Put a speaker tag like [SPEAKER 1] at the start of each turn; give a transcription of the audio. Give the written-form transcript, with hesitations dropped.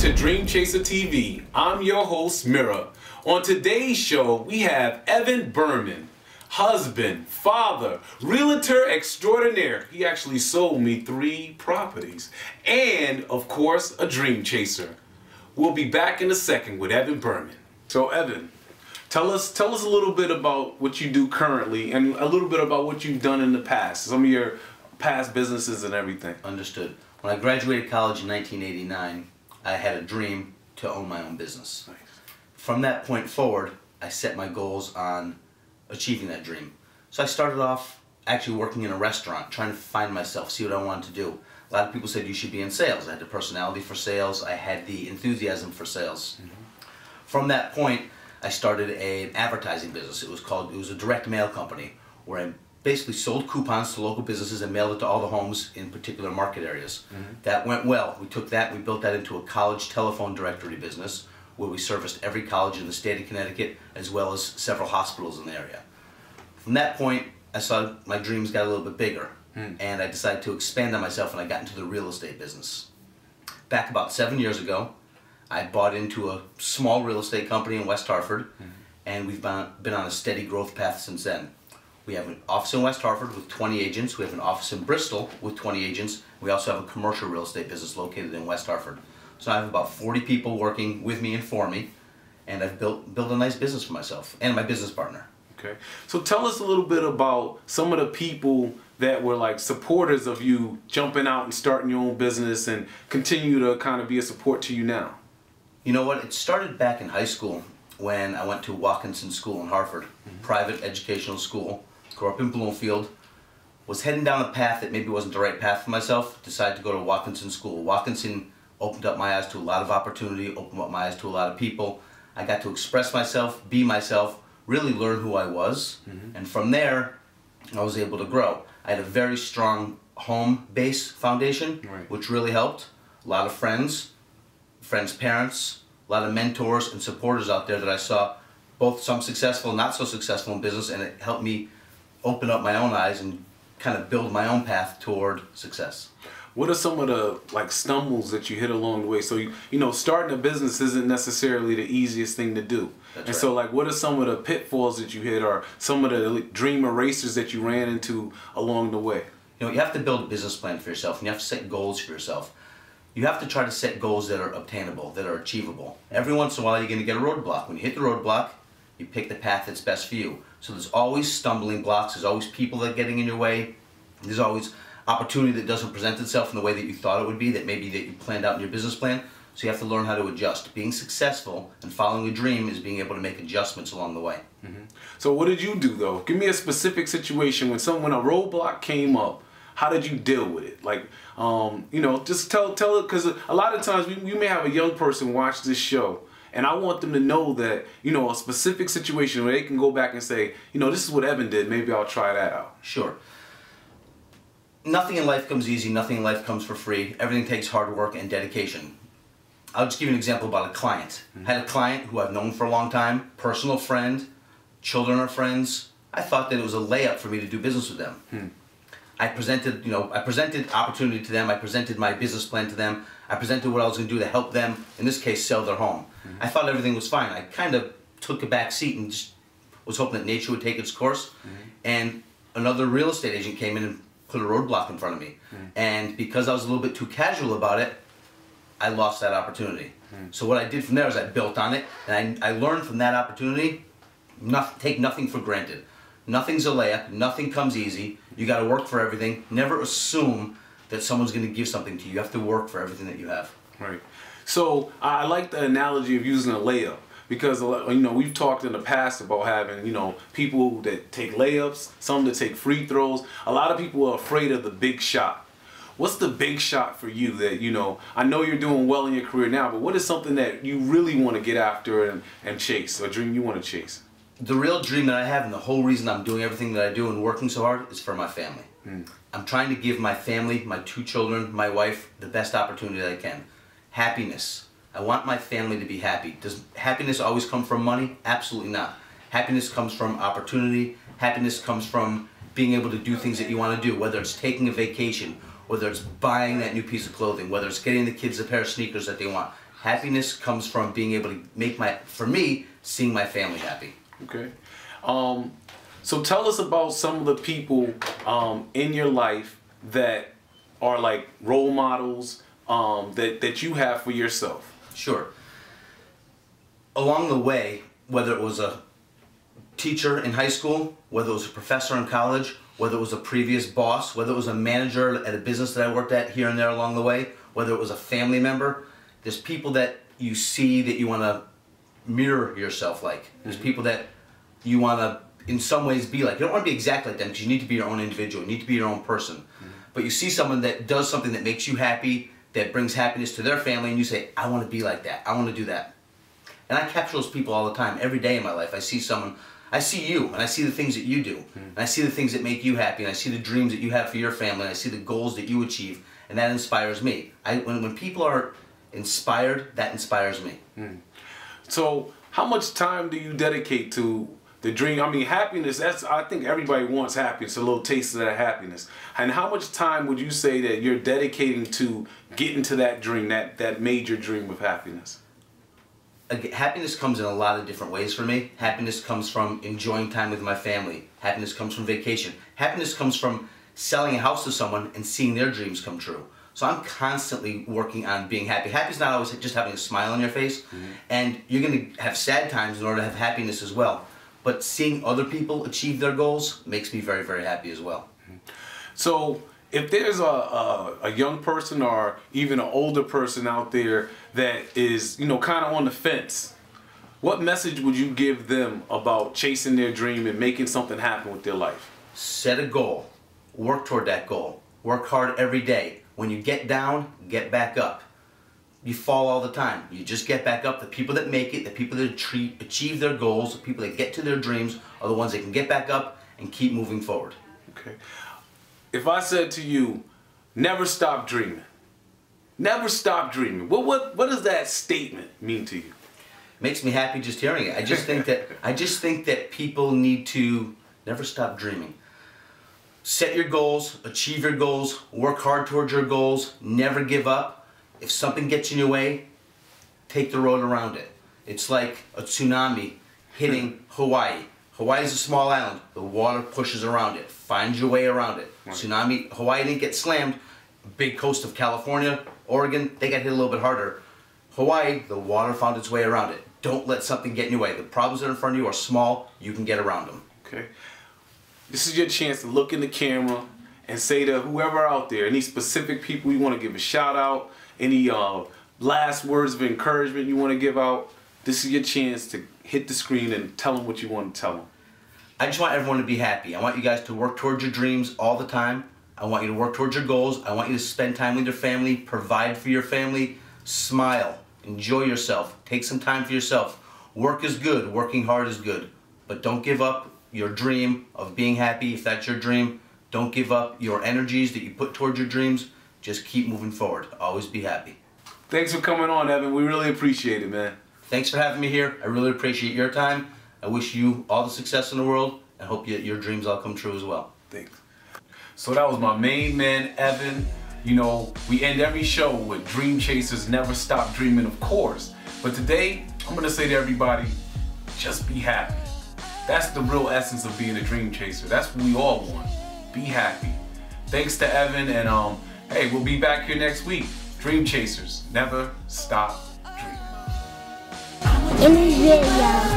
[SPEAKER 1] to Dream Chaser TV. I'm your host, Mira. On today's show, we have Evan BERMAN, husband, father, realtor extraordinaire. He actually sold me 3 properties. And, of course, a dream chaser. We'll be back in a second with Evan BERMAN. So, Evan, tell us a little bit about what you do currently and a little bit about what you've done in the past, some of your past businesses and everything.
[SPEAKER 2] Understood. When I graduated college in 1989, I had a dream to own my own business.
[SPEAKER 1] Nice. From
[SPEAKER 2] that point forward, I set my goals on achieving that dream. So I started off actually working in a restaurant, trying to find myself, see what I wanted to do. A lot of people said you should be in sales. I had the personality for sales. I had the enthusiasm for sales. From that point, I started an advertising business. It was a direct mail company where I basically sold coupons to local businesses and mailed it to all the homes in particular market areas. That went well. We took that, we built that into a college telephone directory business where we serviced every college in the state of Connecticut as well as several hospitals in the area. From that point, I saw my dreams got a little bit bigger and I decided to expand on myself and I got into the real estate business. Back about 7 years ago, I bought into a small real estate company in West Hartford and we've been on a steady growth path since then. We have an office in West Hartford with 20 agents. We have an office in Bristol with 20 agents. We also have a commercial real estate business located in West Hartford. So I have about 40 people working with me and for me, and I've built a nice business for myself and my business partner.
[SPEAKER 1] Okay. So tell us a little bit about some of the people that were like supporters of you jumping out and starting your own business and continue to kind of be a support to you now.
[SPEAKER 2] You know what? It started back in high school when I went to Watkinson School in Hartford, private educational school. Grew up in Bloomfield, was heading down a path that maybe wasn't the right path for myself, decided to go to Watkinson School. Watkinson opened up my eyes to a lot of opportunity, opened up my eyes to a lot of people. I got to express myself, be myself, really learn who I was, and from there, I was able to grow. I had a very strong home base foundation, which really helped. A lot of friends, parents, a lot of mentors and supporters out there that I saw, both some successful and not so successful in business, and it helped me open up my own eyes and kind of build my own path toward success.
[SPEAKER 1] What are some of the like stumbles that you hit along the way? So you know, starting a business isn't necessarily the easiest thing to do.
[SPEAKER 2] That's
[SPEAKER 1] and
[SPEAKER 2] right.
[SPEAKER 1] So like, what are some of the pitfalls that you hit, or some of the dream erasers that you ran into along the way?
[SPEAKER 2] You know, you have to build a business plan for yourself, and you have to set goals for yourself. You have to try to set goals that are obtainable, that are achievable. Every once in a while, you're going to get a roadblock. When you hit the roadblock, you pick the path that's best for you. So there's always stumbling blocks, there's always people that are getting in your way, there's always opportunity that doesn't present itself in the way that you thought it would be, that maybe that you planned out in your business plan. So you have to learn how to adjust. Being successful and following a dream is being able to make adjustments along the way.
[SPEAKER 1] So what did you do though? Give me a specific situation when a roadblock came up. How did you deal with it? Like, you know, just tell it, because a lot of times we may have a young person watch this show, and I want them to know that, you know, a specific situation where they can go back and say, you know, this is what Evan did, maybe I'll try that out.
[SPEAKER 2] Sure. Nothing in life comes easy, nothing in life comes for free. Everything takes hard work and dedication. I'll just give you an example about a client. I had a client who I've known for a long time, personal friend, children are friends. I thought that it was a layup for me to do business with them. I presented opportunity to them, I presented my business plan to them, I presented what I was going to do to help them, in this case, sell their home. I thought everything was fine. I kind of took a back seat and just was hoping that nature would take its course. And another real estate agent came in and put a roadblock in front of me. And because I was a little bit too casual about it, I lost that opportunity. So what I did from there is I built on it, and I learned from that opportunity, take nothing for granted. Nothing's a layup, nothing comes easy. You got to work for everything. Never assume that someone's going to give something to you. You have to work for everything that you have.
[SPEAKER 1] Right. So I like the analogy of using a layup, because, you know, we've talked in the past about having, you know, people that take layups, some that take free throws. A lot of people are afraid of the big shot. What's the big shot for you that, you know, I know you're doing well in your career now, but what is something that you really want to get after and chase, a dream you want to chase?
[SPEAKER 2] The real dream that I have, and the whole reason I'm doing everything that I do and working so hard, is for my family. I'm trying to give my family, my 2 children, my wife, the best opportunity that I can. Happiness. I want my family to be happy. Does happiness always come from money? Absolutely not. Happiness comes from opportunity. Happiness comes from being able to do things that you want to do, whether it's taking a vacation, whether it's buying that new piece of clothing, whether it's getting the kids a pair of sneakers that they want. Happiness comes from being able to make for me, seeing my family happy.
[SPEAKER 1] Okay. So tell us about some of the people in your life that are like role models that you have for yourself.
[SPEAKER 2] Sure. Along the way, whether it was a teacher in high school, whether it was a professor in college, whether it was a previous boss, whether it was a manager at a business that I worked at here and there along the way, whether it was a family member, there's people that you see that you want to mirror yourself like. There's people that you want to, in some ways, be like. You don't want to be exactly like them because you need to be your own individual. You need to be your own person. But you see someone that does something that makes you happy, that brings happiness to their family, and you say, I want to be like that. I want to do that. And I capture those people all the time. Every day in my life, I see someone. I see you, and I see the things that you do. And I see the things that make you happy, and I see the dreams that you have for your family, and I see the goals that you achieve, and that inspires me. When people are inspired, that inspires me.
[SPEAKER 1] So how much time do you dedicate to the dream? I mean, happiness, I think everybody wants happiness, a little taste of that happiness. And how much time would you say that you're dedicating to getting to that dream, that major dream of happiness?
[SPEAKER 2] Happiness comes in a lot of different ways for me. Happiness comes from enjoying time with my family. Happiness comes from vacation. Happiness comes from selling a house to someone and seeing their dreams come true. So I'm constantly working on being happy. Happy's not always just having a smile on your face. And you're going to have sad times in order to have happiness as well. But seeing other people achieve their goals makes me very, very happy as well.
[SPEAKER 1] So if there's a young person or even an older person out there that is, you know, kind of on the fence, what message would you give them about chasing their dream and making something happen with their life?
[SPEAKER 2] Set a goal. Work toward that goal. Work hard every day. When you get down, get back up. You fall all the time. You just get back up. The people that make it, the people that achieve their goals, the people that get to their dreams are the ones that can get back up and keep moving forward.
[SPEAKER 1] Okay. If I said to you, never stop dreaming. Never stop dreaming. What does that statement mean to you?
[SPEAKER 2] Makes me happy just hearing it. I just think that people need to never stop dreaming. Set your goals, achieve your goals, work hard towards your goals, never give up. If something gets in your way, take the road around it. It's like a tsunami hitting Hawaii. Hawaii is a small island. The water pushes around it. Find your way around it. Right. Tsunami, Hawaii didn't get slammed. Big coast of California, Oregon, they got hit a little bit harder. Hawaii, the water found its way around it. Don't let something get in your way. The problems that are in front of you are small. You can get around them.
[SPEAKER 1] Okay. This is your chance to look in the camera and say to whoever out there, any specific people you want to give a shout out, any last words of encouragement you want to give out, this is your chance to hit the screen and tell them what you want to tell them.
[SPEAKER 2] I just want everyone to be happy. I want you guys to work towards your dreams all the time. I want you to work towards your goals. I want you to spend time with your family, provide for your family, smile, enjoy yourself, take some time for yourself. Work is good, working hard is good, but don't give up your dream of being happy if that's your dream. Don't give up your energies that you put towards your dreams. Just keep moving forward. Always be happy.
[SPEAKER 1] Thanks for coming on, Evan. We really appreciate it, man.
[SPEAKER 2] Thanks for having me here. I really appreciate your time. I wish you all the success in the world and hope your dreams all come true as well.
[SPEAKER 1] Thanks. So that was my main man, Evan. You know, we end every show with dream chasers never stop dreaming, of course. But today, I'm going to say to everybody, just be happy. That's the real essence of being a dream chaser. That's what we all want. Be happy. Thanks to Evan, and hey, we'll be back here next week. Dream chasers, never stop dreaming.
[SPEAKER 3] In this video,